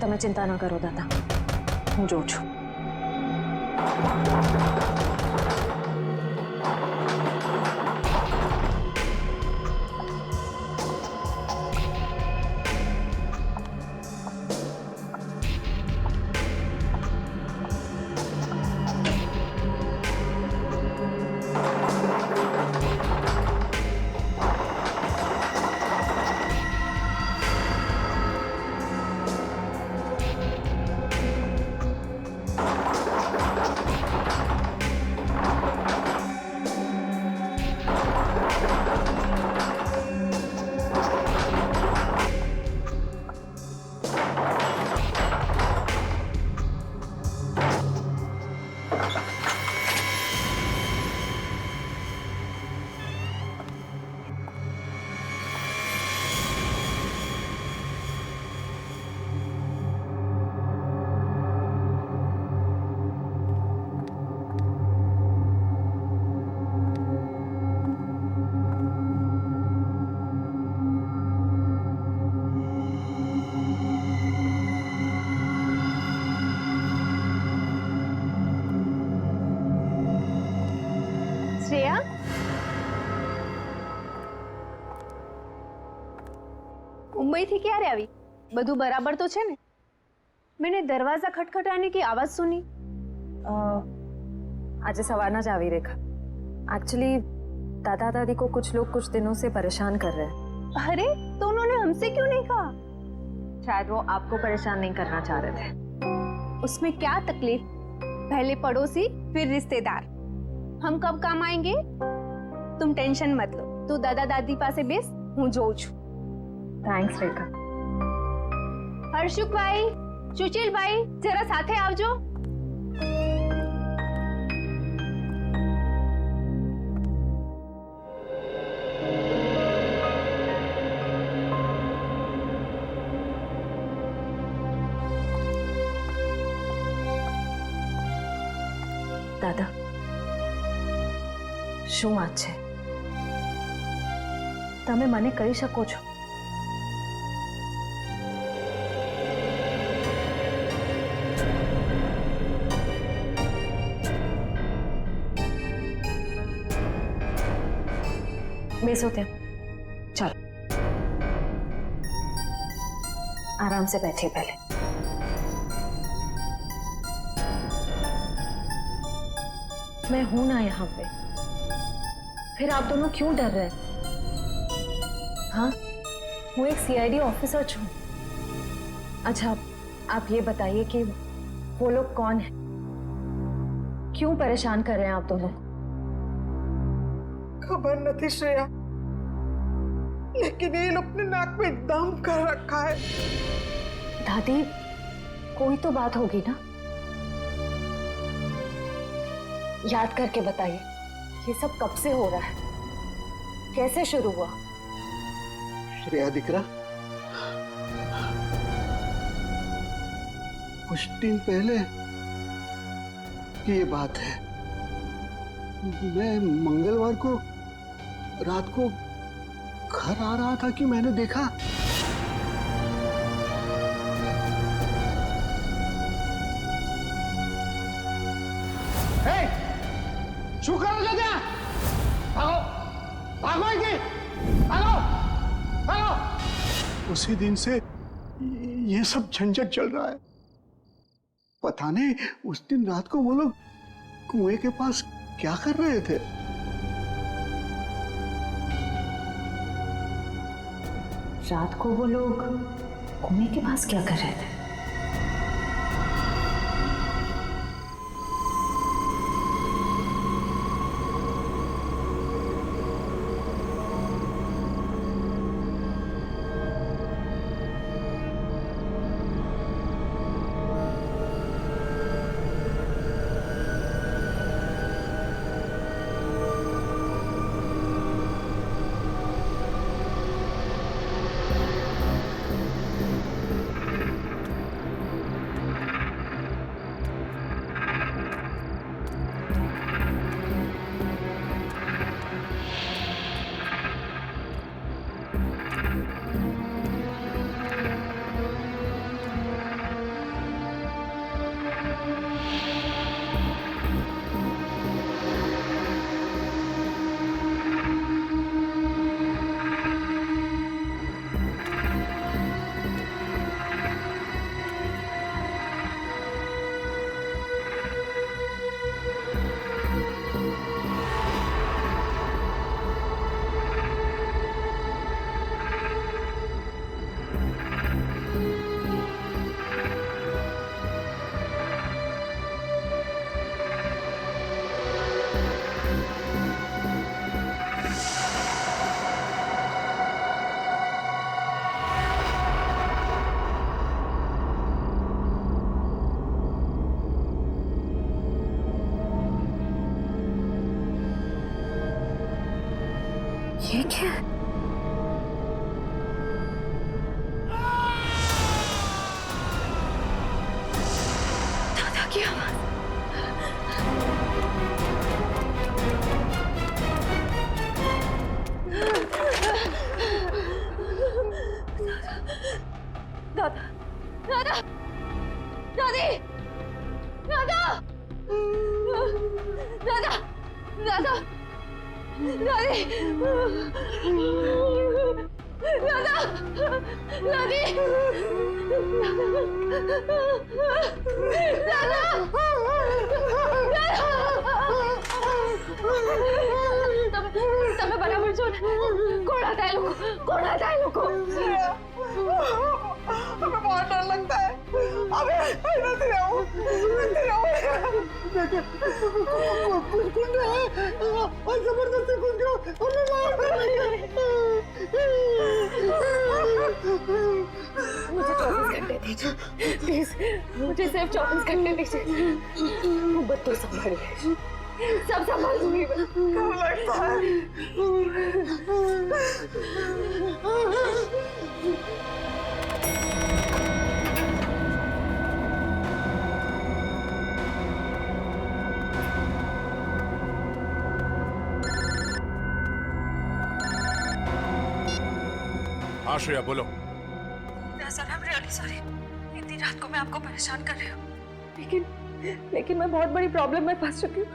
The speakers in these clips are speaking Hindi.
તમે ચિંતા ન કરો દાદા, હું જોઉં છું. શ્રેયા, मुंबई थी क्यारे आई? बधु बराबर तो छे ने? मैंने दरवाजा खटखटाने की आवाज सुनी. आज सवारना ज आवी रेखा. एक्चुअली दादा दादी को कुछ लोग कुछ दिनों से परेशान कर रहे हैं. अरे तो उन्होंने हमसे क्यों नहीं कहा? शायद वो आपको परेशान नहीं करना चाह रहे थे. उसमें क्या तकलीफ? पहले पड़ोसी फिर रिश्तेदार, हम कब काम आएंगे? तुम टेंशन मत लो. तू दादा दादी पासे बेस, हूँ जोઉં છું. थैंक्स रेखा. हर्षुक भाई, सुशील भाई, जरा साथे आवजो. दादा, શું વાત છે? તમે મને કહી શકો છો? बेसो ત્યાં. चलो आराम से बैठिए पहले. मैं हूं ना यहाँ पे, फिर आप दोनों क्यों डर रहे हैं? हाँ, वो एक सीआईडी ऑफिसर छू. अच्छा, आप ये बताइए कि वो लोग कौन हैं? क्यों परेशान कर रहे हैं आप दोनों? खबर नहीं श्रेया, लेकिन ये लोग ने नाक में दम कर रखा है. दादी, कोई तो बात होगी ना? याद करके बताइए, ये सब कब से हो रहा है? कैसे शुरू हुआ? श्रेया दिकरा, कुछ दिन पहले की ये बात है. मैं मंगलवार को रात को घर आ रहा था कि मैंने देखा शू करो છો ત્યાં? ભાગો ભાગો અહીંથી, ભાગો ભાગો. उसी दिन से ये सब झंझट चल रहा है. पता नहीं उस दिन रात को वो लोग कुएं के पास क्या कर रहे थे. रात को वो लोग कुएं के पास क्या कर रहे थे? ये क्या है? दादा की आवाज। दादा, दादा, दादी, दादा, दादा, दादा, दादी, दादा, दादी, તમે બરાબર છો ને? કોણ હતા એ લોકો? કોણ હતા એ લોકો? हमें बहुत डर लगता है। अबे नहीं रहो, नहीं रहो। कुछ गुंडे हैं और जबरदस्ती घुस गए, हमें मार देंगे। मुझे 24 घंटे दीजिए प्लीज, मुझे सिर्फ 24 घंटे दीजिए। मोहब्बत तो संभालिए, सब संभाल लूंगी मैं। कब लगता है? हाँ श्रेया बोलो। Sir I am really sorry, इतनी रात को मैं आपको परेशान कर रही हूँ, लेकिन मैं बहुत बड़ी प्रॉब्लम में फंस चुकी हूँ।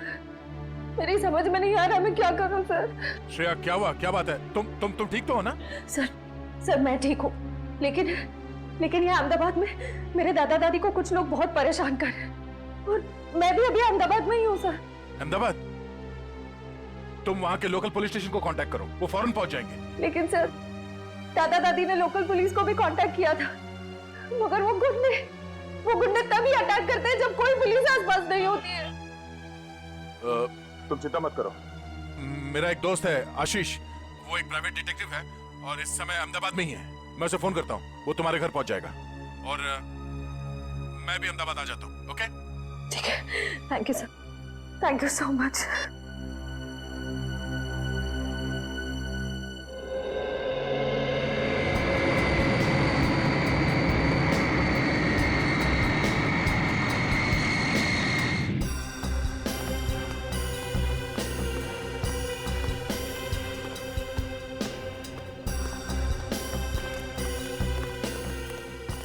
मेरी समझ में नहीं आ रहा मैं क्या करूँ सर। श्रेया क्या हुआ, क्या बात है? तुम ठीक तो हो ना? सर मैं ठीक हूँ, लेकिन यहाँ अहमदाबाद में मेरे दादा दादी को कुछ लोग बहुत परेशान कर रहे हैं और मैं भी अभी अहमदाबाद में ही हूँ सर। अहमदाबाद? तुम वहाँ के लोकल पुलिस स्टेशन को कांटेक्ट करो, वो फौरन पहुंच जाएंगे। लेकिन सर दादा दादी ने लोकल पुलिस को भी कांटेक्ट किया था, मगर वो गुंडे तभी अटैक करते हैं जब कोई पुलिस आसपास नहीं होती है। तुम चिंता मत करो, मेरा एक दोस्त है आशीष, वो एक प्राइवेट डिटेक्टिव है और इस समय अहमदाबाद में ही है। मैं उसे फोन करता हूँ, वो तुम्हारे घर पहुंच जाएगा और मैं भी अहमदाबाद आ जाता हूँ। ओके ठीक है, thank you sir, thank you so much.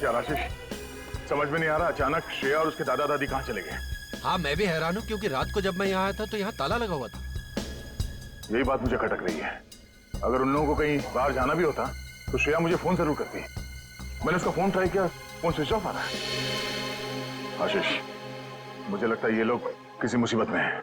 यार आशीष, समझ में नहीं आ रहा, अचानक श्रेया और उसके दादा दादी कहाँ चले गए? हाँ मैं भी हैरान हूँ, क्योंकि रात को जब मैं यहाँ आया था तो यहाँ ताला लगा हुआ था। यही बात मुझे खटक रही है। अगर उन लोगों को कहीं बाहर जाना भी होता तो श्रेया मुझे फोन जरूर करती। मैंने उसका फोन ट्राई किया, फोन स्विच ऑफ आ रहा है। आशीष, मुझे लगता है ये लोग किसी मुसीबत में हैं।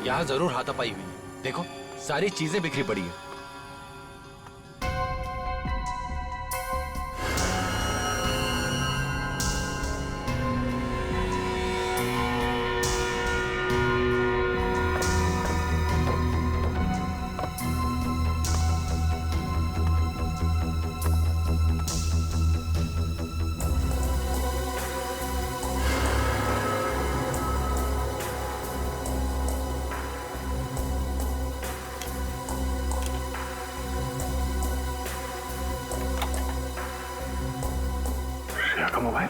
यहाँ जरूर हाथापाई हुई है। देखो सारी चीजें बिखरी पड़ी है। श्रेया का मोबाइल।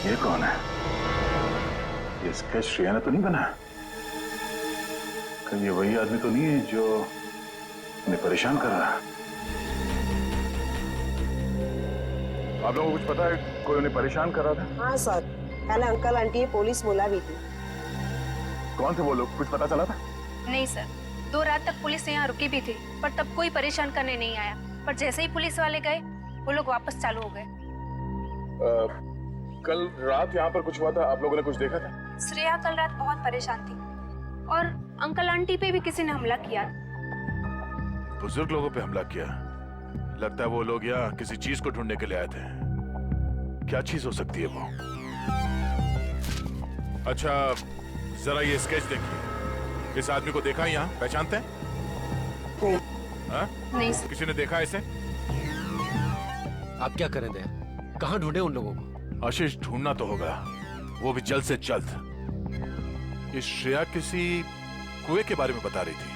ये कौन है? ये स्केच श्रेया ने तो नहीं बनाया? कहीं ये वही आदमी तो नहीं है जो उन्हें परेशान कर रहा है? आप लोगों को कुछ पता है कोई उन्हें परेशान कर रहा था? हाँ सर, कल अंकल आंटी पुलिस बुला भी थी। कौन थे वो लोग, कुछ पता चला था? नहीं सर, 2 रात तक पुलिस यहाँ रुकी भी थी, पर तब कोई परेशान करने नहीं आया। पर जैसे ही पुलिस वाले गए, वो लोग वापस चालू हो गए। कल रात यहाँ पर कुछ हुआ था, आप लोगों ने कुछ देखा था? श्रेया कल रात बहुत परेशान थी। और अंकल आंटी पे भी किसी ने हमला किया। बुजुर्ग लोगों पे हमला किया? लगता है वो लोग यहाँ किसी चीज को ढूंढने के लिए आए थे। क्या चीज हो सकती है वो? अच्छा, जरा ये स्केच देखिए। इस आदमी को देखा है यहाँ? पहचानते हैं? हाँ? नहीं सर। किसी ने देखा इसे? आप क्या करें दया? कहाँ ढूंढे उन लोगों को? आशीष, ढूंढना तो होगा, वो भी जल्द से जल्द। इस श्रेया किसी कुएं के बारे में बता रही थी,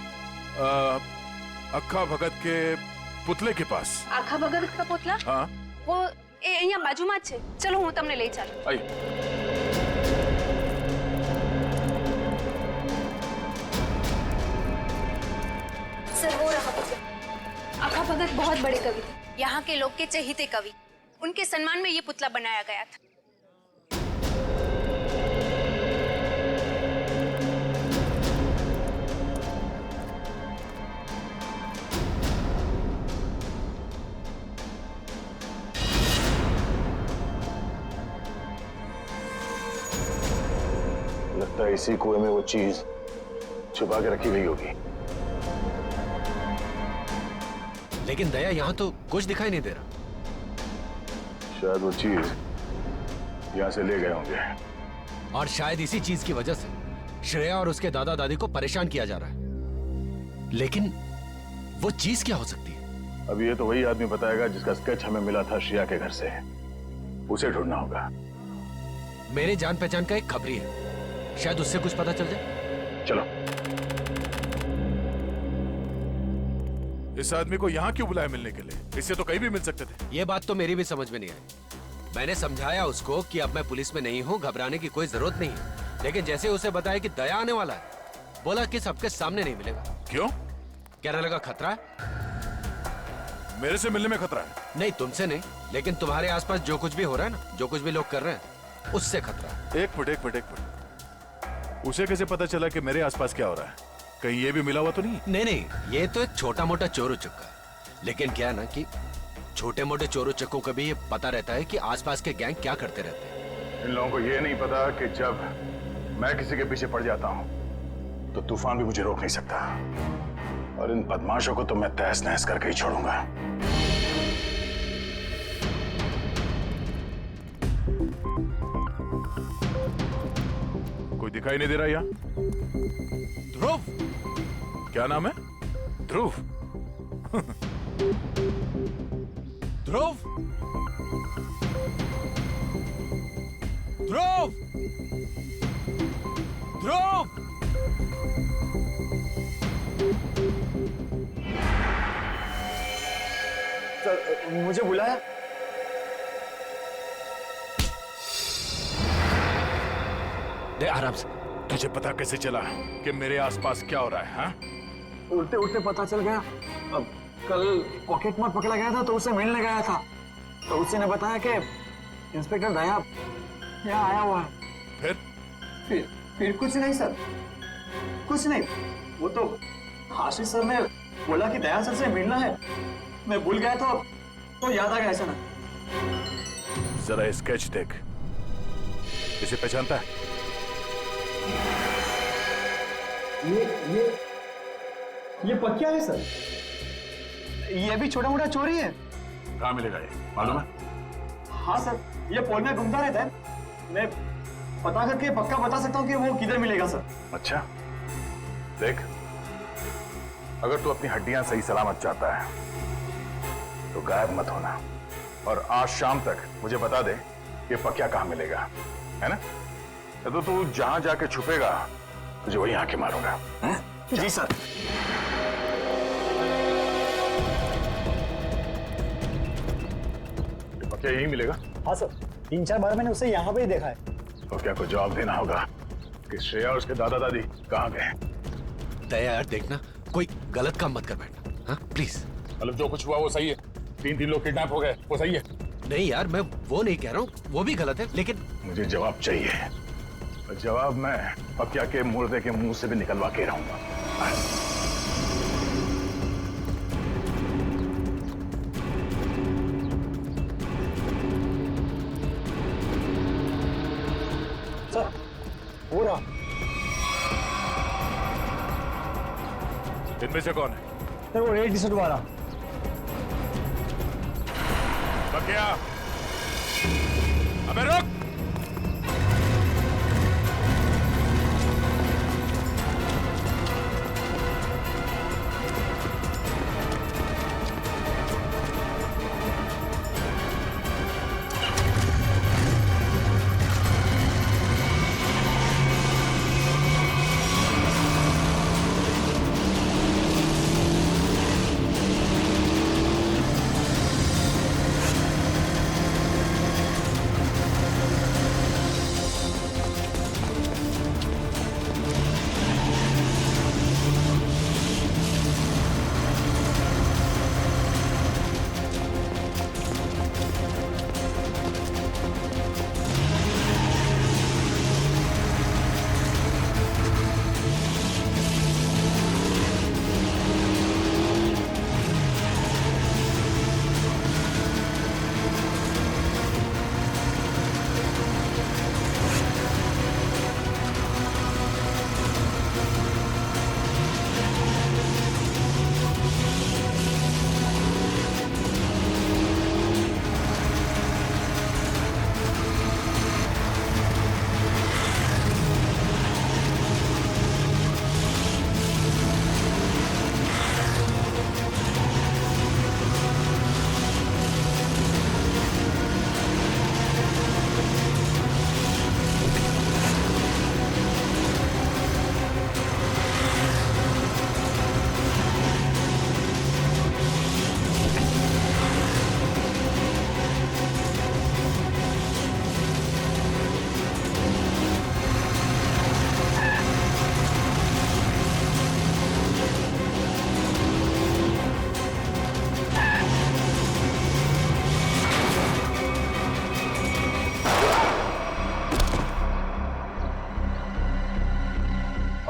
अक्खा भगत के पुतले के पास। आखा भगत का पुतला? हाँ, वो અહીંયા બાજુમાં જ છે. ચલો હું તમને લઈ ચાલું. आई। सर वो रहा पुतला. आखा भगत बहुत बड़े कवि थे. यहाँ के लोग के चहेते कवि. उनके सम्मान में ये पुतला बनाया गया था. लगता है इसी कुएं में वो चीज छुपा के रखी गई होगी। लेकिन दया, यहाँ तो कुछ दिखाई नहीं दे रहा। शायद वो चीज यहाँ से ले गए होंगे। और शायद इसी चीज की वजह से श्रेया और उसके दादा दादी को परेशान किया जा रहा है। लेकिन वो चीज क्या हो सकती है? अब ये तो वही आदमी बताएगा जिसका स्केच हमें मिला था श्रेया के घर से। उसे ढूंढना होगा। मेरे जान पहचान का एक खबरी है, शायद उससे कुछ पता चल जाए। चलो। इस आदमी को यहाँ क्यों बुलाया मिलने के लिए? इससे तो कहीं भी मिल सकते थे। ये बात तो मेरी भी समझ में नहीं आई। मैंने समझाया उसको कि अब मैं पुलिस में नहीं हूँ, घबराने की कोई जरूरत नहीं है। लेकिन जैसे उसे बताया कि दया आने वाला है, बोला कि सबके सामने नहीं मिलेगा। क्यों? कहने लगा खतरा है। मेरे से मिलने में खतरा है? नहीं, तुमसे नहीं, लेकिन तुम्हारे आसपास जो कुछ भी हो रहा है ना, जो कुछ भी लोग कर रहे हैं, उससे खतरा है। एक मिनट। उसे कैसे पता चला कि मेरे आसपास क्या हो रहा है? कहीं ये भी मिला हुआ तो नहीं? नहीं, ये तो एक छोटा मोटा चोर उचक्का है। लेकिन क्या है ना कि छोटे मोटे चोर उचक्कों को भी ये पता रहता है कि आसपास के गैंग क्या करते रहते हैं। इन लोगों को ये नहीं पता कि जब मैं किसी के पीछे पड़ जाता हूँ तो तूफान भी मुझे रोक नहीं सकता। और इन बदमाशों को तो मैं तहस नहस करके ही छोड़ूंगा। कोई दिखाई नहीं दे रहा यहाँ? ध्रुव? क्या नाम है? ध्रुव? ध्रुव? ध्रुव? ध्रुव? सर, मुझे बुलाया? दे आराम से। तुझे पता कैसे चला कि मेरे आसपास क्या हो रहा है? हाँ? उल्टे उल्टे पता चल गया। अब कल पॉकेट मार पकड़ा गया था तो उसे मिलने गया था, तो उसी ने बताया कि इंस्पेक्टर दया यहाँ आया हुआ है। फिर कुछ नहीं सर, कुछ नहीं। वो तो आशीष सर ने बोला कि दया सर से मिलना है। मैं भूल गया तो याद आ गया। ऐसा ना, जरा स्केच देख। इसे पहचानता है? ये पक्का है सर। ये भी छोटा मोटा चोरी है। कहाँ मिलेगा ये, मालूम है? हाँ सर, ये पोल में घूमता रहता है। मैं पता करके पक्का बता सकता हूँ कि वो किधर मिलेगा सर। अच्छा, देख, अगर तू अपनी हड्डियां सही सलामत चाहता है तो गायब मत होना, और आज शाम तक मुझे बता दे कि पक्का कहाँ मिलेगा, है ना? तो तू जहां जाके छुपेगा तुझे वहीं आके मारूंगा। जी सर। पक्का यही मिलेगा? हाँ सर, 3-4 बार मैंने उसे यहाँ पे ही देखा है। तो क्या को जवाब देना होगा कि श्रेया और उसके दादा दादी कहाँ गए? दया यार, देखना कोई गलत काम मत कर बैठना, हाँ प्लीज। मतलब जो कुछ हुआ वो सही है? 3 लोग किडनैप हो गए, वो सही है? नहीं यार, मैं वो नहीं कह रहा हूँ, वो भी गलत है, लेकिन मुझे जवाब चाहिए। और जवाब मैं पक्या के मुर्दे के मुंह से भी निकलवा के रहूंगा। सर, हो रहा। इनमें से कौन है? सर वो रेड टी शर्ट वाला। बकिया, अबे रुक!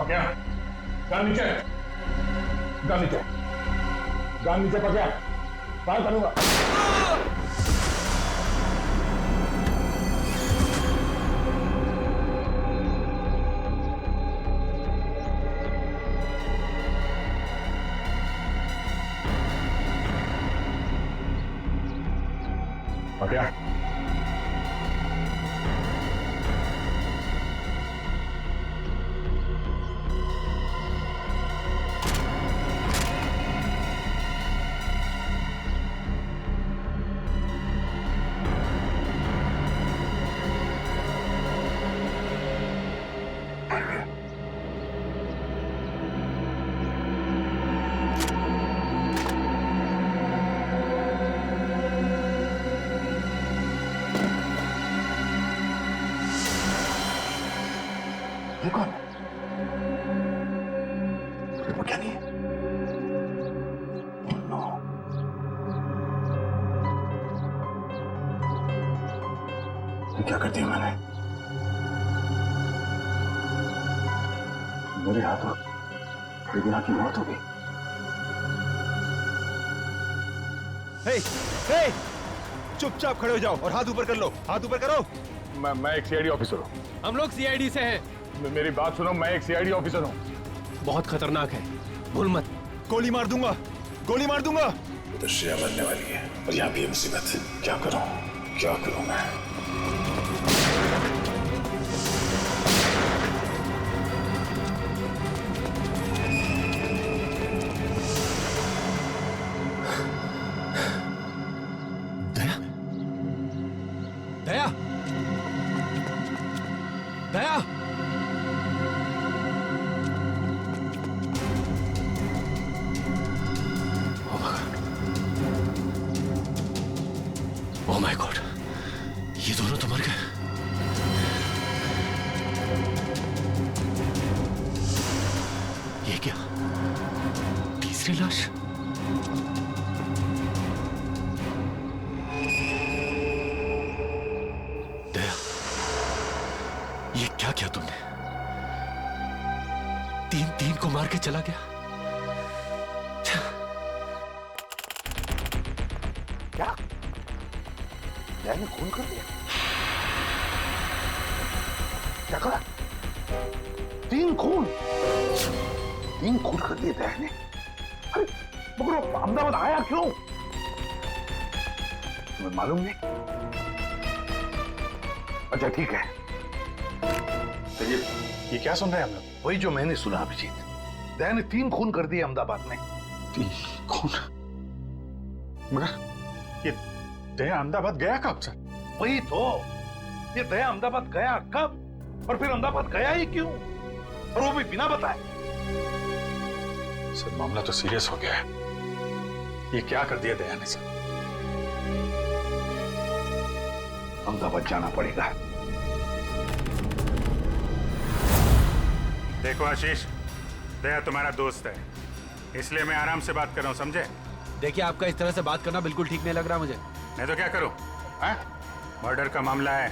क्या? गान नीचे, गान नीचे, गान नीचे पकड़, फायर करूंगा। पकड़। ये कौन? वो क्या नहीं है? Oh no. ये क्या कर दिया मैंने? मेरे हाथों बेगुनाह की मौत हो गई। हे, हे, चुपचाप खड़े हो जाओ और हाथ ऊपर कर लो। हाथ ऊपर करो। मैं एक सीआईडी ऑफिसर हूँ। हम लोग सीआईडी से हैं। मेरी बात सुनो, मैं एक सीआईडी ऑफिसर हूँ। बहुत खतरनाक है, भूल मत। गोली मार दूंगा, गोली मार दूंगा। तो श्रेया मरने वाली है और यहाँ भी ये मुसीबत। क्या करूँ, क्या करूँ मैं? दया, दया, दया। ओह माय गॉड, ये दोनों तो मर गए। ये क्या, तीसरी लाश? दया, ये क्या किया तुमने? तीन को मार के चला गया। क्या? दया ने खून कर दिया? क्या कहा? 3 खून? 3 खून कर दिए दया ने? मगर वो अहमदाबाद आया क्यों? तुम्हें मालूम नहीं? अच्छा ठीक है, तो ये क्या सुन रहे हैं हम लोग? वही जो मैंने सुना अभिजीत, दया ने 3 खून कर दिए अहमदाबाद में। 3 खून? मगर ये दया अहमदाबाद गया कब सर? वही तो, ये दया अहमदाबाद गया कब और फिर अहमदाबाद गया ही क्यों, और वो भी बिना बताए? सर मामला तो सीरियस हो गया है। ये क्या कर दिया दया ने सर? अहमदाबाद जाना पड़ेगा। देखो आशीष, दया तुम्हारा दोस्त है, इसलिए मैं आराम से बात कर रहा हूँ, समझे? देखिए, आपका इस तरह से बात करना बिल्कुल ठीक नहीं लग रहा मुझे। मैं तो क्या करूँ? मर्डर का मामला है,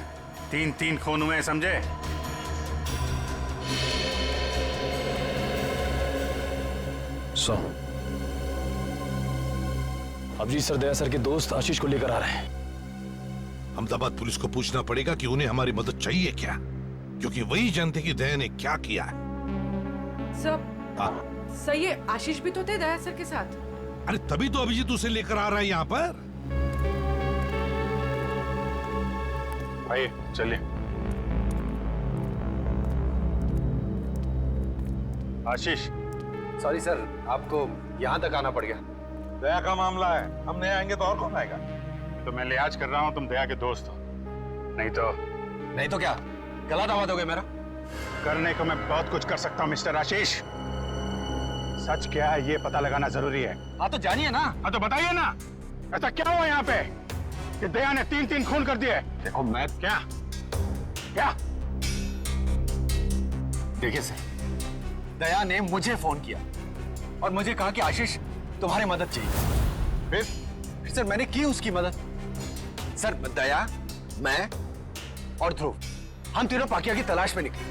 3 खून हुए हैं, समझे? सो अभिजीत सर दया सर के दोस्त आशीष को लेकर आ रहे हैं। अहमदाबाद पुलिस को पूछना पड़ेगा कि उन्हें हमारी मदद चाहिए क्या, क्योंकि वही जानते कि दया ने क्या किया है। सर ये आशीष भी तो थे दया सर के साथ। अरे तभी तो अभिजीत उसे लेकर आ रहा है यहाँ पर। आइए चलिए। आशीष, सॉरी सर, आपको यहाँ तक आना पड़ गया। दया का मामला है, हम नहीं आएंगे तो और कौन आएगा? तो मैं लिहाज कर रहा हूँ, तुम दया के दोस्त हो, नहीं तो क्या गला दबा दोगे मेरा? करने को मैं बहुत कुछ कर सकता हूँ मिस्टर आशीष। सच क्या है ये पता लगाना जरूरी है। हाँ तो जानिए ना। हाँ तो बताइए ना, ऐसा क्या हुआ यहाँ पे कि दया ने 3 खून कर दिए? देखो मैं क्या देखिए सर, दया ने मुझे फोन किया और मुझे कहा कि आशीष तुम्हारी मदद चाहिए। फिर सर मैंने की उसकी मदद। सर दया, मैं और ध्रुव, हम तीनों पाकिया की तलाश में निकले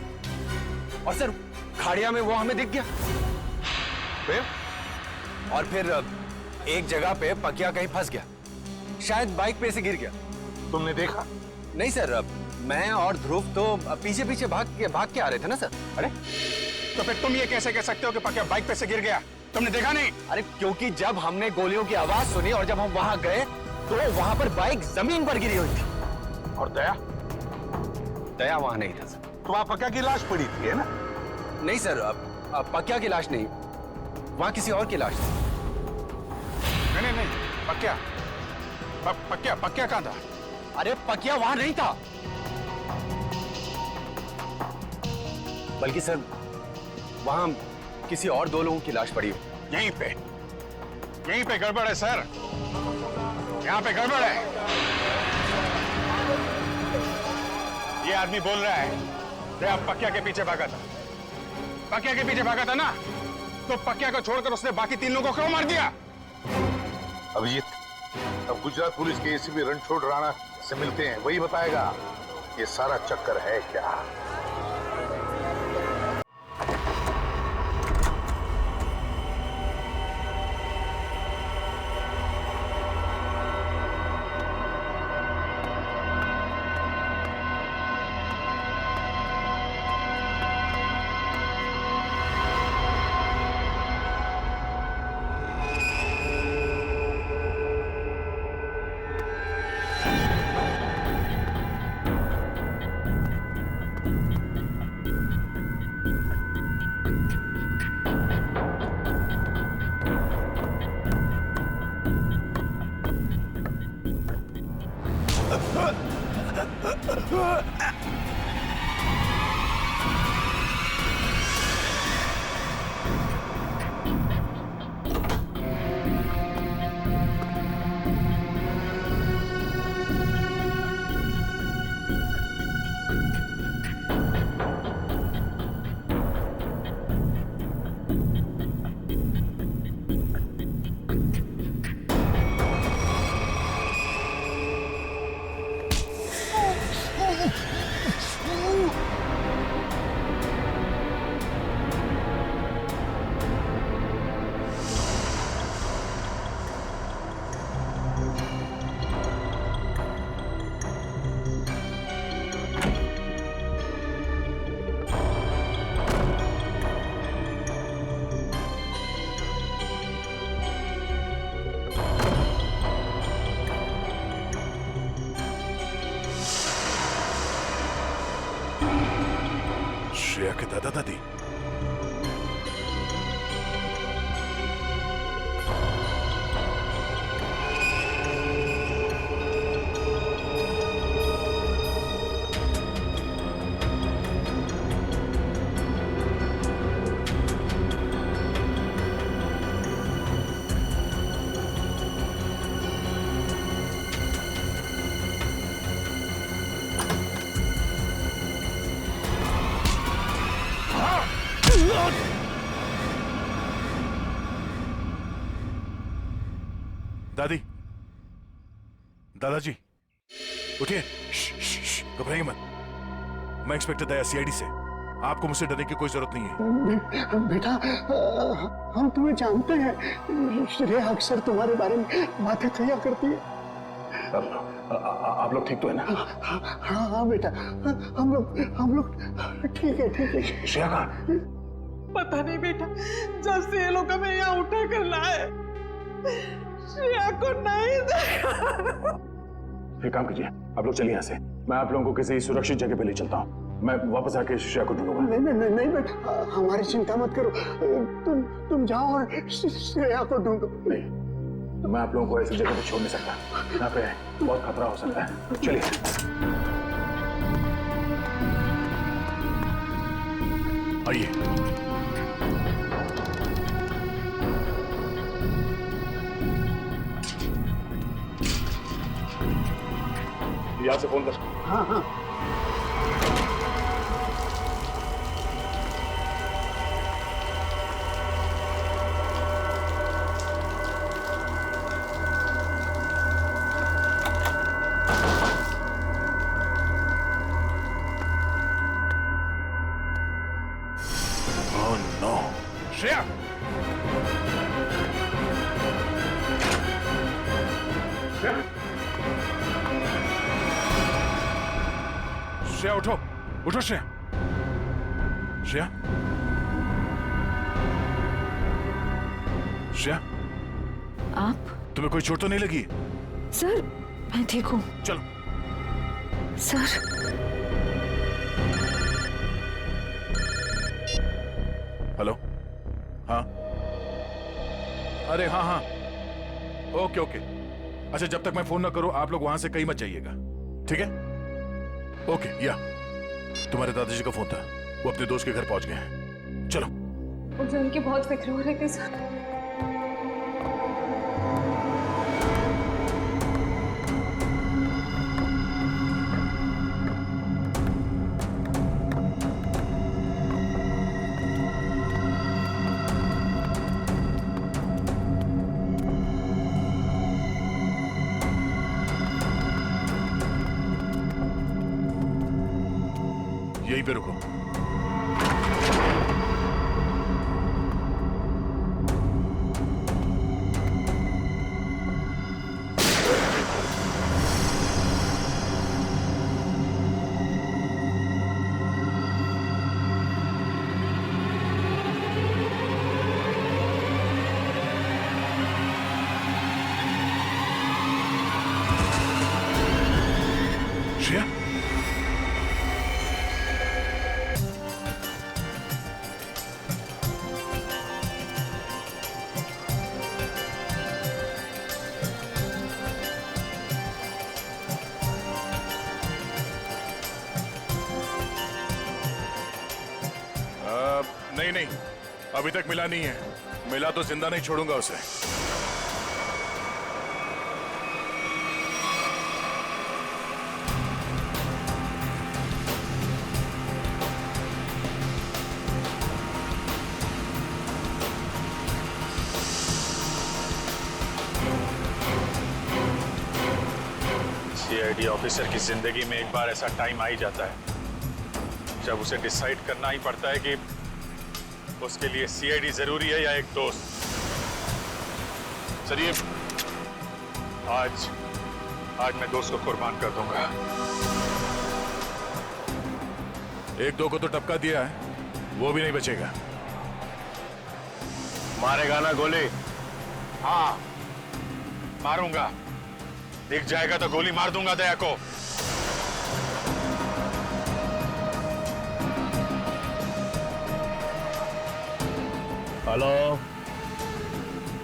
और सर खाड़िया में वो हमें दिख गया। और फिर एक जगह पे पकिया कहीं फंस गया, शायद बाइक पे से गिर गया। तुमने देखा? नहीं सर, मैं और ध्रुव तो पीछे पीछे भाग के आ रहे थे ना सर। अरे तो फिर तुम ये कैसे कह सकते हो कि पकिया बाइक पे से गिर गया? तुमने देखा नहीं? अरे क्योंकि जब हमने गोलियों की आवाज सुनी और जब हम वहां गए तो वहां पर बाइक जमीन पर गिरी हुई थी। और दया वहां नहीं था सर। तो वहां पक्का की लाश पड़ी थी, है ना? नहीं सर, पकिया की लाश नहीं, वहां किसी और की लाश थी। नहीं, पक्या कहाँ था? अरे पकिया वहां नहीं था, बल्कि सर वहां किसी और 2 लोगों की लाश पड़ी हुई। यहीं पे गड़बड़ है सर, यहाँ पे गड़बड़ है। ये आदमी बोल रहा है दया पकिया के पीछे भागा था। पकिया के पीछे भागा था ना, तो पकिया को छोड़कर उसने बाकी 3 लोगों को क्यों मार दिया? अभिजीत, अब गुजरात पुलिस के एसीपी रणछोड़ राणा से मिलते हैं, वही बताएगा ये सारा चक्कर है क्या। श्रेया के दादा दादी? दादी, दादाजी, उठिए। घबराइए मत। मैं इंस्पेक्टर दया, सीआईडी से। आपको मुझसे डरने की कोई जरूरत नहीं है। बेटा, हम तुम्हें जानते हैं। श्रेया अक्सर तुम्हारे बारे में बातें किया करती है। आप लोग ठीक तो है ना? हाँ हाँ बेटा, हम लोग ठीक है, ठीक है। श्रेया कहाँ? पता नहीं बेटा, जब से ये लोग हमें यहाँ उठा कर लाए, श्रेया को नहीं देखा। एक काम कीजिए, आप लोग चलिए यहाँ से। मैं आप लोगों को किसी सुरक्षित जगह पे ले चलता हूँ। मैं वापस आके श्रेया को ढूंढूंगा। नहीं नहीं नहीं बेटा, हमारी चिंता मत करो। तुम जाओ और श्रेया को ढूंढो। नहीं, मैं आप लोगों को ऐसी जगह पे छोड़ नहीं सकता। यहाँ पे बहुत खतरा हो सकता है। चलिए। आइए। यहाँ से फोन कर। हाँ हाँ। Oh no, Shreya! श्रेया उठो, उठो श्रेया। श्रेया, श्रेया, आप? तुम्हें कोई चोट तो नहीं लगी? सर, मैं ठीक हूँ। चलो। Sir, hello? हाँ, अरे हाँ हाँ, ओके ओके। अच्छा, जब तक मैं फोन ना करूं आप लोग वहां से कहीं मत जाइएगा, ठीक है? ओके। या तुम्हारे दादाजी का फोन था, वो अपने दोस्त के घर पहुंच गए हैं। चलो। मुझे उनकी बहुत फिक्र हो रही थी सर। यहीं पे रुको। श्रेया, नहीं नहीं, अभी तक मिला नहीं है। मिला तो जिंदा नहीं छोड़ूंगा उसे। सीआईडी ऑफिसर की जिंदगी में एक बार ऐसा टाइम आ ही जाता है जब उसे डिसाइड करना ही पड़ता है कि उसके लिए सीआईडी जरूरी है या एक दोस्त। चलिए, आज मैं दोस्त को कुर्बान कर दूंगा। एक दो को तो टपका दिया है, वो भी नहीं बचेगा। मारेगा ना गोली? हाँ, मारूंगा। दिख जाएगा तो गोली मार दूंगा दया को। हेलो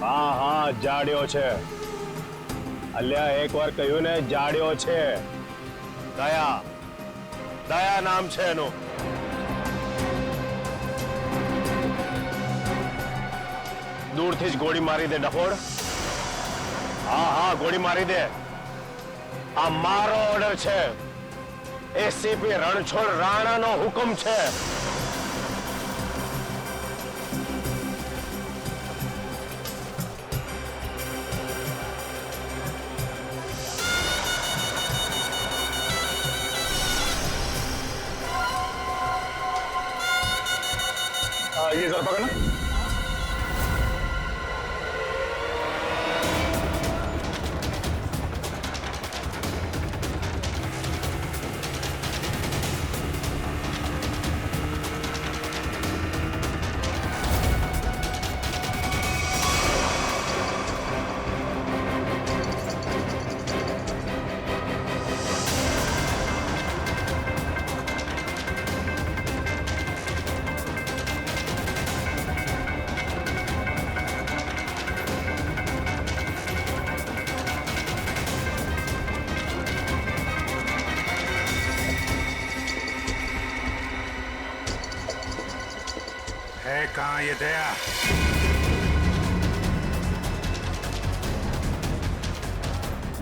हाँ हाँ जाड्यो छे अल्या एक बार कह્યું ને જાડ્યો છે દયા દયા નામ છે એનું દૂરથી જ ગોળી મારી દે ડફોડ હા હા ગોળી મારી દે આ મારો ઓર્ડર છે એસીપી રણછોડ રાણાનો હુકમ છે ये जरा पकड़ना है कहाँ ये दया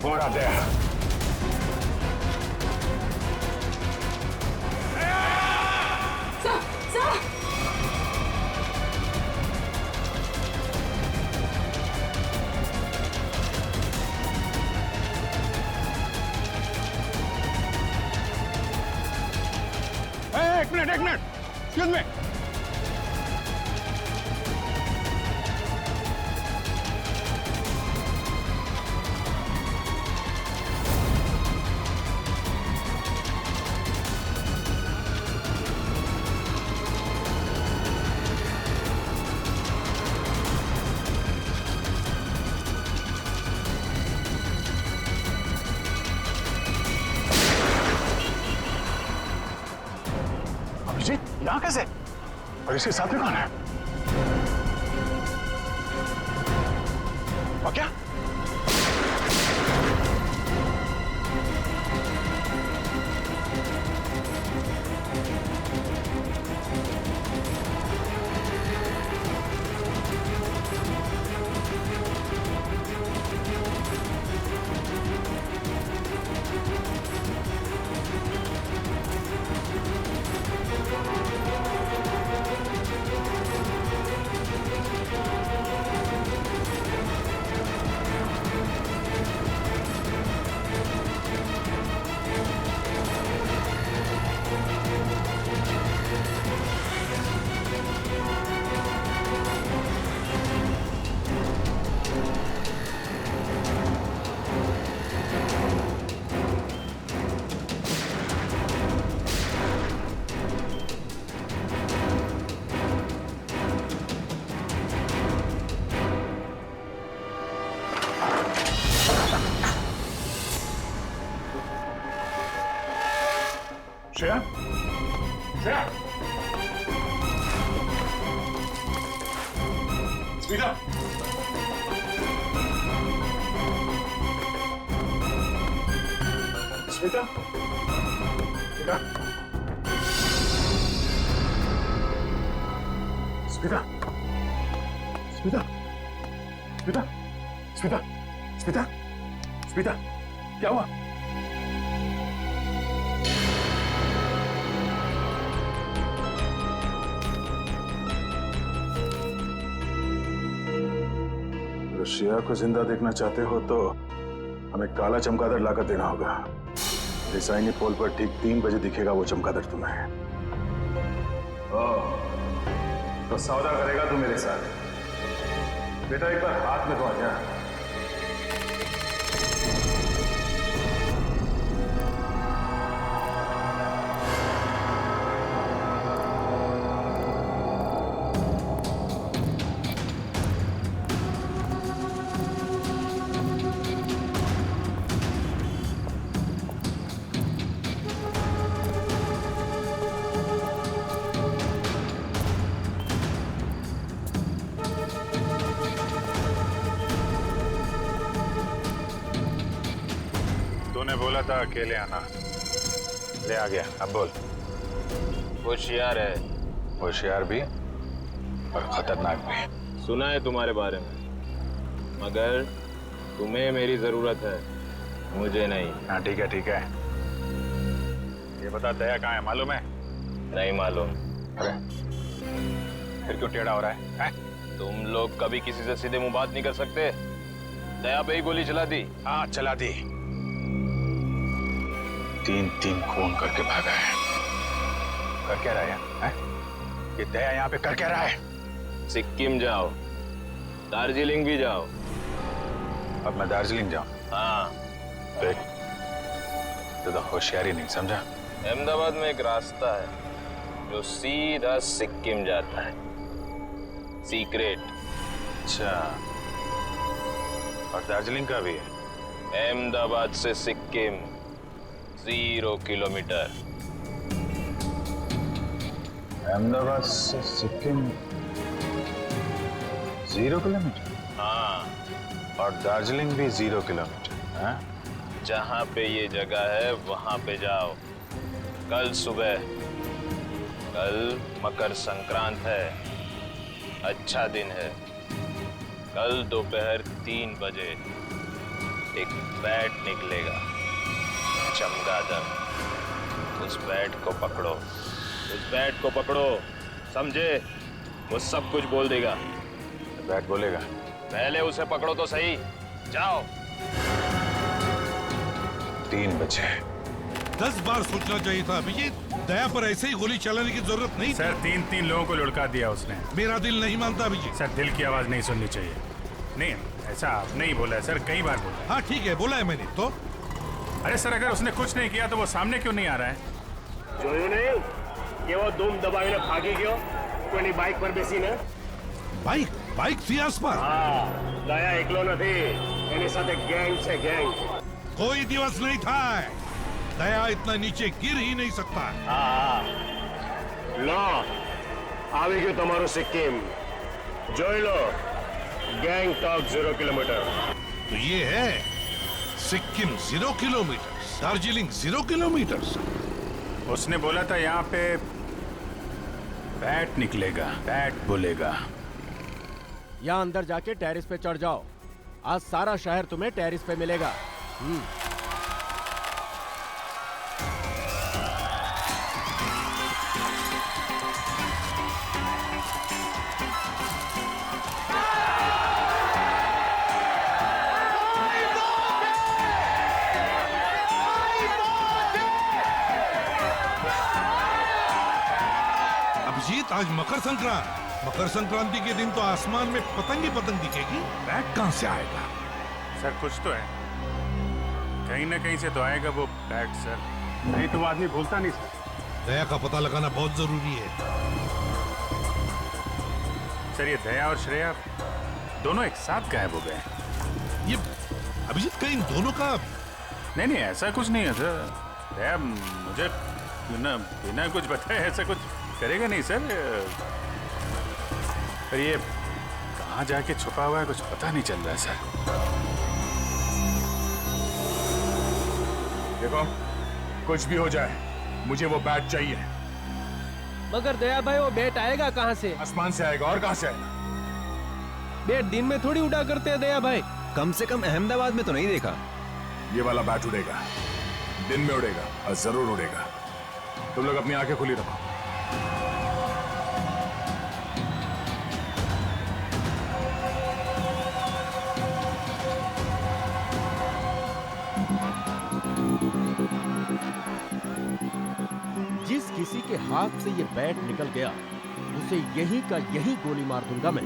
बोरा दया एक मिनट एक्सक्यूज मी यहाँ कैसे और इसके साथ में कौन है और क्या श्रेया श्रेया स्मिता स्मिता स्मिता स्मिता स्मिता स्मिता स्मिता स्मिता क्या हुआ श्रेया को जिंदा देखना चाहते हो तो हमें काला चमगादड़ लाकर देना होगा। रिसाइनी पोल पर ठीक 3 बजे दिखेगा वो चमगादड़ तुम्हें। तो सौदा करेगा तू मेरे साथ। बेटा एक बार हाथ में तो आ जा। तूने बोला था अकेले आना, ले आ गया। अब बोल। होशियार है, होशियार भी और खतरनाक भी। सुना है तुम्हारे बारे में, मगर तुम्हें मेरी जरूरत है, मुझे नहीं। हाँ ठीक है ठीक है। ये बता दया कहाँ है, मालूम है? नहीं मालूम। अरे फिर क्यों टेढ़ा हो रहा है, हैं? तुम लोग कभी किसी से सीधे मुंह बात नहीं कर सकते। दया पे ही गोली चला दी। हाँ चला दी। 3-3 खून करके भागा है। कर क्या रहा है? ये दया यहाँ पे कर क्या रहा है? सिक्किम जाओ, दार्जिलिंग भी जाओ। अब मैं दार्जिलिंग जाऊं? हाँ। देख, तो होशियारी नहीं समझा। अहमदाबाद में एक रास्ता है जो सीधा सिक्किम जाता है, सीक्रेट। अच्छा, और दार्जिलिंग का भी है? अहमदाबाद से सिक्किम 0 किलोमीटर। अहमदाबाद से सिक्किम 0 किलोमीटर? हाँ। और दार्जिलिंग भी 0 किलोमीटर? हाँ? जहाँ पे ये जगह है वहां पे जाओ कल सुबह। कल मकर संक्रांत है, अच्छा दिन है। कल दोपहर 3 बजे एक बैट निकलेगा, चमगादड़। उस बैट को पकड़ो, उस बैट को पकड़ो, समझे? वो सब कुछ बोल देगा। बैट बोलेगा? पहले उसे पकड़ो तो सही। जाओ। 3 बजे। 10 बार सोचना चाहिए था अभिजीत। दया पर ऐसे ही गोली चलाने की जरूरत नहीं। सर 3-3 लोगों को लुढ़का दिया उसने। मेरा दिल नहीं मानता अभिजीत। सर दिल की आवाज नहीं सुननी चाहिए। नहीं, ऐसा आपने ही बोला है सर, कई बार बोला। हाँ ठीक है, बोला है मैंने तो। अरे सर, अगर उसने कुछ नहीं किया तो वो सामने क्यों नहीं आ रहा है? જોયું નહીં કે वो धूम दबाવીને ભાગી ગયો કોઈની બાઇક પર બેસીને? બાઇક थी आसपास। હા, દયા એકલો નથી, એની સાથે ગેંગ છે, ગેંગ। कोई दिवस नहीं था। दया इतना नीचे गिर ही नहीं सकता। હા, લો આવી ગયું તમારું સિક્કિમ, જોઈ લો। ગેંગટોક 0 કિલોમીટર। तो ये है सिक्किम 0 किलोमीटर, दार्जिलिंग 0 किलोमीटर। उसने बोला था यहाँ पे बैट निकलेगा, बैट बोलेगा। यहाँ अंदर जाके टेरिस पे चढ़ जाओ। आज सारा शहर तुम्हें टेरिस पे मिलेगा। अभिजीत, आज मकर संक्रांति। मकर संक्रांति के दिन तो आसमान में पतंग ही पतंग दिखेगी। बैट कहाँ से आएगा? सर कुछ तो है, कहीं ना कहीं से तो आएगा वो बैट सर। नहीं तो वो आदमी भूलता नहीं सर। दया का पता लगाना बहुत जरूरी है। सर ये दया और श्रेया दोनों एक साथ गायब हो गए। ये अभिजीत कहीं दोनों का? नहीं नहीं, ऐसा कुछ नहीं है सर। दया मुझे बिना कुछ बताए ऐसा कुछ करेगा नहीं सर। पर ये कहाँ जाके छुपा हुआ है कुछ पता नहीं चल रहा है सर। देखो, कुछ भी हो जाए मुझे वो बैट चाहिए। मगर दया भाई, वो बैट आएगा कहाँ से? आसमान से आएगा, और कहाँ से आएगा? बैट दिन में थोड़ी उड़ा करते हैं दया भाई। कम से कम अहमदाबाद में तो नहीं देखा। ये वाला बैट उड़ेगा, दिन में उड़ेगा और जरूर उड़ेगा। तुम लोग अपनी आंखें खुली रखो। जिस किसी के हाथ से ये बैट निकल गया उसे यही का यही गोली मार दूंगा मैं।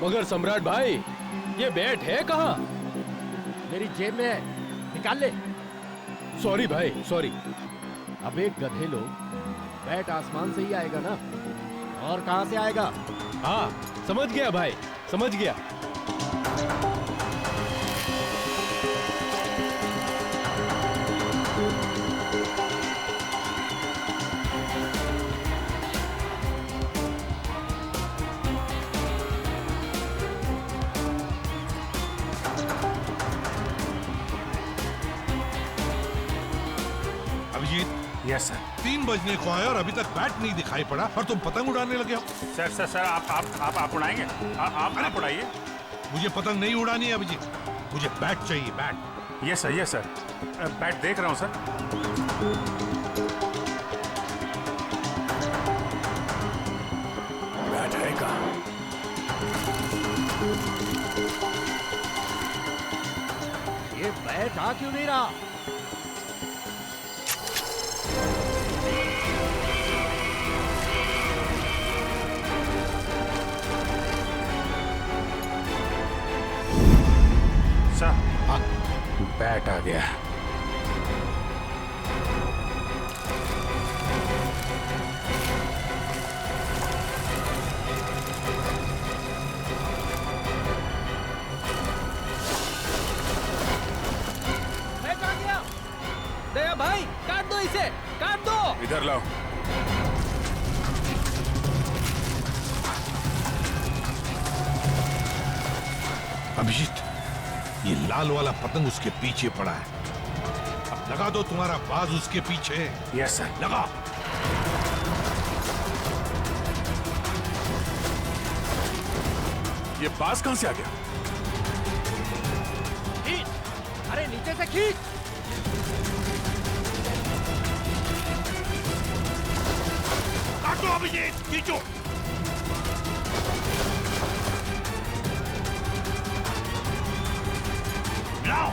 मगर सम्राट भाई, ये बैट है कहाँ? मेरी जेब में है, निकाल ले। सॉरी भाई, सॉरी। अब एक गधे लोग, बैट आसमान से ही आएगा ना, और कहाँ से आएगा? हाँ समझ गया भाई, समझ गया। Yes sir. 3 बजने को आए और अभी तक बैट नहीं दिखाई पड़ा और तुम पतंग उड़ाने लगे हो। सर सर सर आप उड़ाएंगे? आप उड़ाइए। मुझे पतंग नहीं उड़ानी है अभिजीत, मुझे बैट चाहिए, बैट। यस सर बैट देख रहा हूँ सर। बैट है कहाँ? ये बैट आ क्यों नहीं रहा? सर बैट आ गया। बैट आ गया। दया भाई काट दो इसे, काट दो। इधर लाओ। अभिजीत, ये लाल वाला पतंग उसके पीछे पड़ा है, अब लगा दो तुम्हारा बाज उसके पीछे। Yes sir. लगा। ये बाज कहां से आ गया? खींच, अरे नीचे से खींच। काटो अभिजीत, खींचो। लाओ।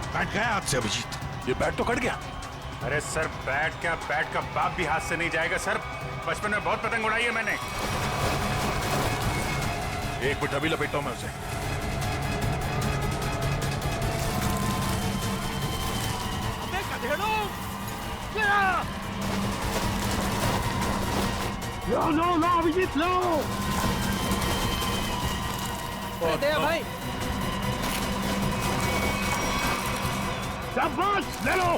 बैठ गया हाथ से अभिजीत। ये बैट तो कट गया। अरे सर बैट क्या, बैट का बाप भी हाथ से नहीं जाएगा सर। बचपन में बहुत पतंग उड़ाई है मैंने। एक मिनट अभी लपेटता हूं मैं उसे। अबे गधेड़ो, लो अभिजीत लो। दया भाई शाबाश, ले लो।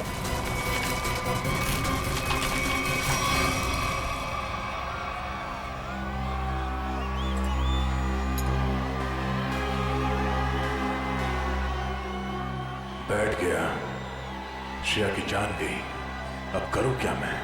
बैठ गया, श्रेया की जान गई। अब करूं क्या मैं?